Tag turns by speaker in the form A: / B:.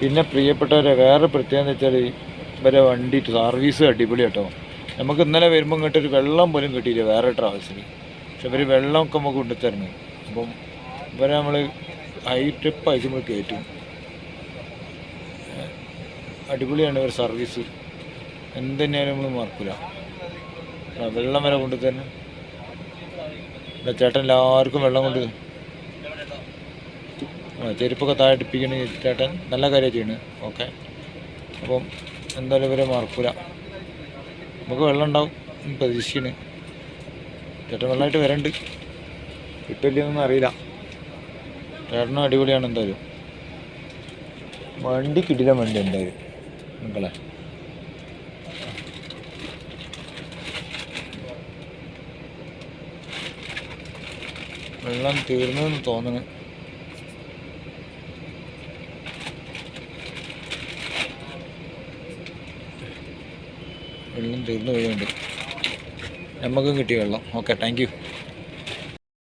A: പിന്നെ പ്രിയപ്പെട്ടവരെ വേറെ പ്രത്യേകത എന്ന് വെച്ചാൽ ഇവരെ വണ്ടി സർവീസ് അടിപൊളി കേട്ടോ. നമുക്ക് ഇന്നലെ വരുമ്പോൾ ഇങ്ങോട്ടൊരു വെള്ളം പോലും കിട്ടിയില്ല വേറെ ട്രാവൽസിൽ. പക്ഷെ ഇവർ വെള്ളമൊക്കെ നമുക്ക് കൊണ്ടുതരണം. അപ്പം ഇവരെ നമ്മൾ ഹൈ ട്രിപ്പായിട്ട് നമ്മൾ കയറ്റും. അടിപൊളിയാണ് ഇവർ സർവീസ്. എന്തുതന്നെയാലും നമ്മൾ മറക്കില്ല. വെള്ളം വരെ കൊണ്ടുതരണം. ചേട്ടൻ എല്ലാവർക്കും വെള്ളം കൊണ്ട് ചെരുപ്പൊക്കെ താഴെ ഇട്ടിപ്പിക്കണ ചേട്ടൻ നല്ല കാര്യം ചെയ്യണത്. ഓക്കെ, അപ്പം എന്തായാലും ഇവരെ മറക്കില്ല. നമുക്ക് വെള്ളം ഉണ്ടാവും പ്രതീക്ഷിക്കണ്. ചേട്ടൻ വെള്ളമായിട്ട് വരണ്ട്. കിട്ടില്ലെന്നൊന്നും അറിയില്ല. ചേട്ടനും അടിപൊളിയാണ്. എന്തായാലും വണ്ടി കിട്ടില്ല. വണ്ടി എന്തായാലും മക്കളെ വെള്ളം തീർന്നെന്ന് തോന്നുന്നു. വെള്ളം തീർന്നു പോയുണ്ട്. നമുക്കും കിട്ടിയ വെള്ളം. Okay, thank you.